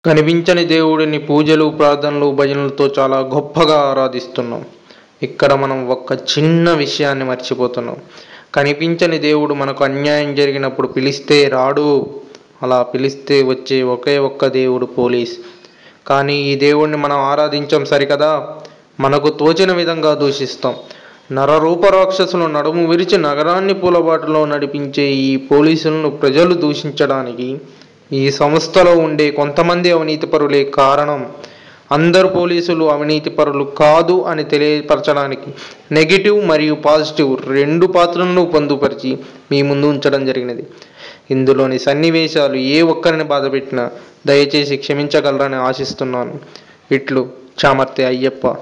కనిపించని దేవుడిని పూజలు, ప్రార్థనలు, భజనలతో చాలా గొప్పగా ఆరాధిస్తున్నాం. ఇక్కడ మనం ఒక చిన్న విషయాన్ని మర్చిపోతున్నాం. కనిపించని దేవుడు మనకు అన్యాయం జరిగినప్పుడు పిలిస్తే రాడు. అలా పిలిస్తే వచ్చే ఒకే ఒక్క దేవుడు పోలీస్. కానీ ఈ దేవుడిని మనం ఆరాధించాం సరికదా, మనకు తోచిన విధంగా దూషిస్తాం. నరరూప రాక్షసులు నడుము విరిచి నగరాన్ని పూలబాటలో నడిపించే ఈ పోలీసులను ప్రజలు దూషించడానికి ఈ సంస్థలో ఉండే కొంతమంది అవినీతిపరులే కారణం. అందరు పోలీసులు అవినీతిపరులు కాదు అని తెలియపరచడానికి నెగిటివ్ మరియు పాజిటివ్ రెండు పాత్రలను పొందుపరిచి మీ ముందు ఉంచడం జరిగినది. ఇందులోని సన్నివేశాలు ఏ ఒక్కరిని బాధపెట్టినా దయచేసి క్షమించగలరని ఆశిస్తున్నాను. ఇట్లు చామర్తి అయ్యప్ప.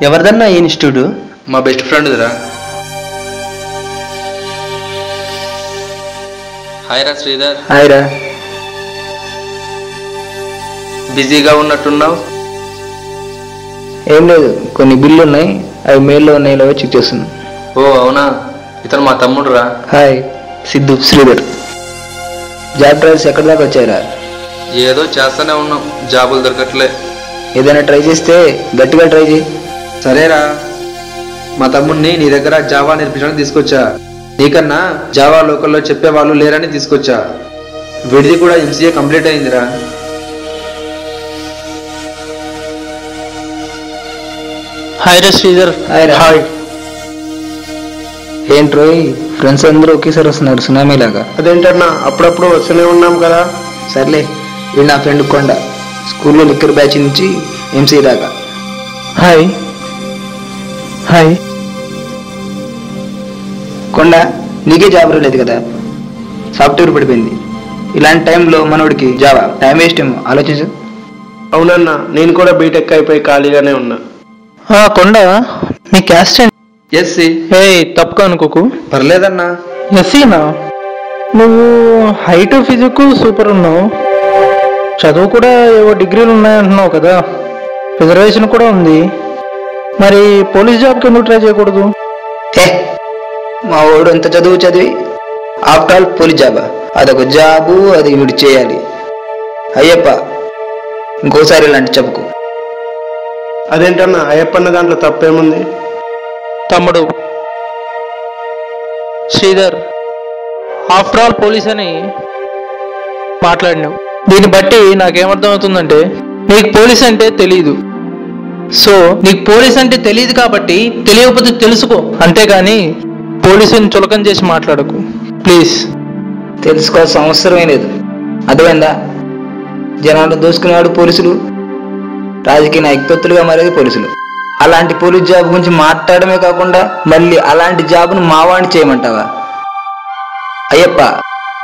ఎవరిదన్నా ఈ ఇన్స్టిట్యూట్? మా బెస్ట్ ఫ్రెండ్దిరా. హాయ్ రా శ్రీధర్. హాయ్ రా. బిజీగా ఉన్నట్టున్నావు? ఏం లేదు, కొన్ని బిల్లు ఉన్నాయి, అవి మెయిల్లో ఉన్నాయో చెక్ చేస్తున్నా. ఓ అవునా, ఇతను మా తమ్ముడు రా. Hi, Siddhu, Sridhar. Job trials ఎక్కడి దాకా వచ్చారా? ఏదో చేస్తూనే ఉన్నాం, జాబులు దొరకట్లే. ఏదైనా ట్రై చేస్తే గట్టిగా ట్రై చేయి. సరేరా, మా తమ్ముడిని నీ దగ్గర జావా నేర్పించడానికి తీసుకొచ్చా. నీకన్నా జావా లోకల్లో చెప్పేవాళ్ళు లేరని తీసుకొచ్చా. వీడిది కూడా ఎంసీఏ కంప్లీట్ అయిందిరా. హాయ్ రా శ్రీధర్. హాయ్ రా. హాయ్. ఏంట్రోయ్, ఫ్రెండ్స్ అందరూ ఒకేసారి వస్తున్నారు సునామీ లాగా. అదేంటన్నా, అప్పుడప్పుడు వస్తూనే ఉన్నాం కదా. సర్లే, వీడు నా ఫ్రెండ్ కొండ, స్కూల్లో లిక్కర్ బ్యాచ్ నుంచి ఎంసీ దాకా. Hi hi. కొండ, నీకే జాబ్ రాలేదు కదా, సాఫ్ట్వేర్ పడిపోయింది. ఇలాంటి టైంలో మనోడికి జాబా టైం వేస్ట్ ఏమో, ఆలోచించు. అవునన్నా, నేను కూడా బీటెక్ అయిపోయి ఖాళీగానే ఉన్నా. కొండ, మీ క్యాస్ట్ ఏంటి? ఎస్సీ. ఏ తప్పుగా అనుకోకు. పర్లేదన్నా. ఎస్సీనా? నువ్వు హైట్ ఫిజిక్ సూపర్ ఉన్నావు, చదువు కూడా ఏవో డిగ్రీలు ఉన్నాయంటున్నావు కదా, రిజర్వేషన్ కూడా ఉంది. మరి పోలీస్ జాబ్కి ఎందుకు ట్రై చేయకూడదు? మా వాడు ఎంత చదువు చదివి ఆఫ్టర్ ఆల్ పోలీస్ జాబా? అదొక జాబు, అది వీడు చేయాలి. అయ్యప్ప, ఇంకోసారి ఇలాంటి చెప్పుకో. అదేంటన్నా, అయ్యప్పన్న దాంట్లో తప్పేముంది? తమ్ముడు శ్రీధర్, ఆఫ్టర్ ఆల్ పోలీస్ అని మాట్లాడినావు. దీన్ని బట్టి నాకేమర్థం అవుతుందంటే నీకు పోలీస్ అంటే తెలీదు. సో నీకు పోలీస్ అంటే తెలియదు కాబట్టి తెలియకపోతే తెలుసుకో, అంతేగాని పోలీసుని చులకం చేసి మాట్లాడకు ప్లీజ్. తెలుసుకోవాల్సిన అవసరమే లేదు, అర్థమైందా? జనాలు దోసుకునేవాడు పోలీసులు, రాజకీయ నాయకులుగా మారేది పోలీసులు. అలాంటి పోలీస్ జాబ్ గురించి మాట్లాడమే కాకుండా మళ్ళీ అలాంటి జాబ్ను మావాడిని చేయమంటావా? అయ్యప్ప,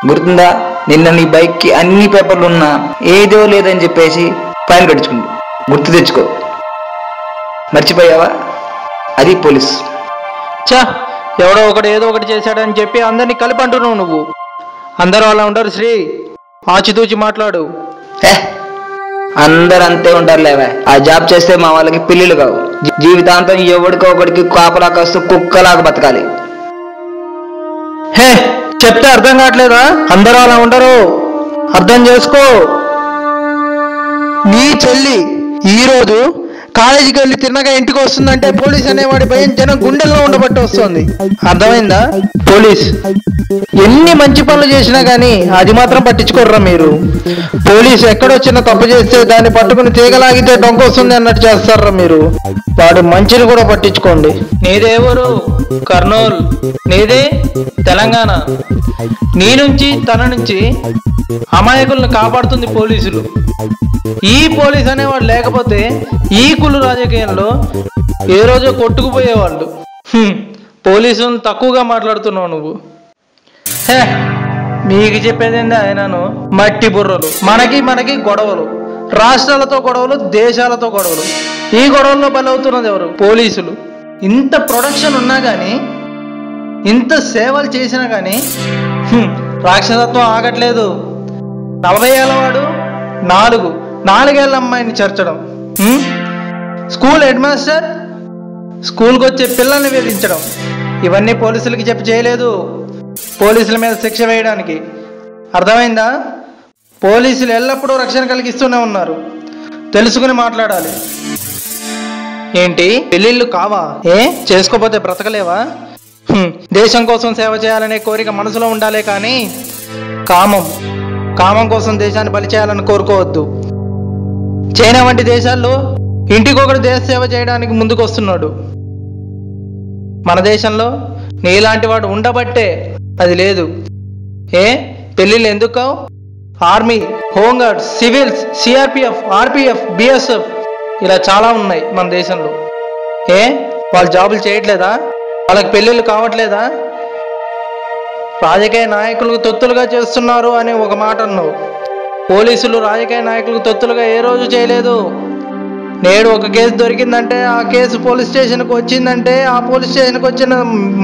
గుర్తుందా, నిన్న నీ బైక్కి అన్ని పేపర్లు ఉన్నా ఏదో లేదని చెప్పేసి ఫైన్ కట్టించుకుంది, గుర్తు తెచ్చుకో. మర్చిపోయావా? అది పోలీస్. చా, ఎవడో ఒకటి ఏదో ఒకటి చేశాడని చెప్పి అందరినీ కలిపి అంటున్నావు నువ్వు. అందరూ అలా ఉంటారు శ్రీ, ఆచితూచి మాట్లాడు. అందరు అంతే ఉంటారు లేవా. ఆ జాబ్ చేస్తే మా వాళ్ళకి పిల్లలు కావు, జీవితాంతం ఎవడికో ఒకడికి కాపలా కాస్తూ కుక్కలాగా బతకాలి. హే, చెప్తే అర్థం కావట్లేదా? అందరూ అలా ఉండరు, అర్థం చేసుకో. నీ చెల్లి ఈరోజు కాలేజీకి వెళ్ళి తిన్నగా ఇంటికి వస్తుందంటే పోలీస్ అనేవాడి భయం జనం గుండెల్లో ఉండబట్టి వస్తుంది. అర్థమైందా? పోలీస్ ఎన్ని మంచి పనులు చేసినా కానీ అది మాత్రం పట్టించుకోర్రా మీరు. పోలీస్ ఎక్కడో చిన్న తప్పు చేస్తే దాన్ని పట్టుకుని తీగలాగితే డొంక వస్తుంది అన్నట్టు చేస్తారా మీరు. వాడు మంచిని కూడా పట్టించుకోండి. నీదేవరు? కర్నూలు. నీదే తెలంగాణ. నీ నుంచి తన నుంచి అమాయకులను కాపాడుతుంది పోలీసులు. ఈ పోలీస్ అనేవాడు లేకపోతే ఈ కులు రాజకీయంలో ఏ రోజో కొట్టుకుపోయేవాళ్ళు. పోలీసులను తక్కువగా మాట్లాడుతున్నావు నువ్వు. మీకు చెప్పేదేంది ఆయనను? మట్టి బుర్రలు. మనకి గొడవలు, రాష్ట్రాలతో గొడవలు, దేశాలతో గొడవలు. ఈ గొడవల్లో బలవుతున్నది ఎవరు? పోలీసులు. ఇంత ప్రొడక్షన్ ఉన్నా కానీ, ఇంత సేవలు చేసినా కానీ రాక్షసత్వం ఆగట్లేదు. 40 ఏళ్ళ వాడు 4 ఏళ్ళ అమ్మాయిని చేర్చడం, స్కూల్ హెడ్ మాస్టర్ స్కూల్కి వచ్చే పిల్లల్ని వేధించడం, ఇవన్నీ పోలీసులకి చెప్పి చేయలేదు. పోలీసుల మీద శిక్ష వేయడానికి. అర్థమైందా? పోలీసులు ఎల్లప్పుడూ రక్షణ కలిగిస్తూనే ఉన్నారు. తెలుసుకుని మాట్లాడాలి. ఏంటి పెళ్ళిళ్ళు కావా? చేసుకోపోతే బ్రతకలేవా? దేశం కోసం సేవ చేయాలనే కోరిక మనసులో ఉండాలే కానీ కామం కోసం దేశాన్ని బలి చేయాలని కోరుకోవద్దు. చైనా వంటి దేశాల్లో ఇంటికొకడు దేశ సేవ చేయడానికి ముందుకు వస్తున్నాడు. మన దేశంలో నీలాంటి వాడు ఉండబట్టే అది లేదు. పెళ్ళిళ్ళు ఎందుకు? Army, home guard, civils, CRPF, RPF, BSF ఇలా చాలా ఉన్నాయి మన దేశంలో. వాళ్ళు జాబులు చేయట్లేదా? వాళ్ళకి పెళ్ళిళ్ళు కావట్లేదా? రాజకీయ నాయకులకు తొత్తులుగా చేస్తున్నారు అనే ఒక మాట అన్నావు. పోలీసులు రాజకీయ నాయకులకు తొత్తులుగా ఏ రోజు చేయలేదు. నేడు ఒక కేసు దొరికిందంటే ఆ కేసు పోలీస్ స్టేషన్కి వచ్చిందంటే ఆ పోలీస్ స్టేషన్కి వచ్చిన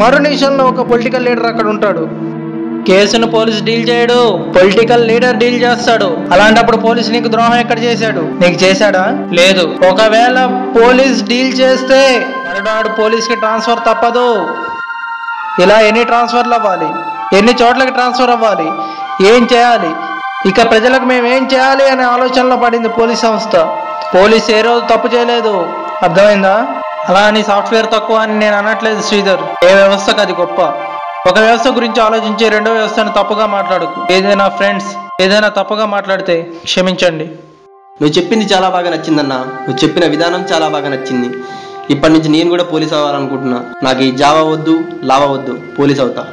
మరో నిమిషంలో ఒక పొలిటికల్ లీడర్ అక్కడ ఉంటాడు. కేసును పోలీస్ డీల్ చేయడు, పొలిటికల్ లీడర్ డీల్ చేస్తాడు. అలాంటప్పుడు పోలీసు నీకు ద్రోహం ఎక్కడ చేశాడు? నీకు చేశాడా? లేదు. ఒకవేళ పోలీస్ డీల్ చేస్తే మరునాడు పోలీస్కి ట్రాన్స్ఫర్ తప్పదు. ఇలా ఎన్ని ట్రాన్స్ఫర్లు అవ్వాలి? ఎన్ని చోట్లకి ట్రాన్స్ఫర్ అవ్వాలి? ఏం చేయాలి? ఇక ప్రజలకు మేము ఏం చేయాలి అనే ఆలోచనలో పడింది పోలీస్ సంస్థ. పోలీస్ ఏ రోజు తప్పు చేయలేదు. అర్థమైందా? అలా అని సాఫ్ట్వేర్ తక్కువ అని నేను అనట్లేదు శ్రీధర్. ఏ వ్యవస్థకు అది గొప్ప. ఒక వ్యవస్థ గురించి ఆలోచించి రెండో వ్యవస్థను తప్పుగా మాట్లాడుకు. ఏదైనా తప్పుగా మాట్లాడితే క్షమించండి. నువ్వు చెప్పింది చాలా బాగా నచ్చిందన్నా. నువ్వు చెప్పిన విధానం చాలా బాగా నచ్చింది. ఇప్పటి నుంచి నేను కూడా పోలీస్ అవ్వాలనుకుంటున్నా. నాకు ఈ జావా వద్దు, లావా వద్దు, పోలీస్ అవుతా.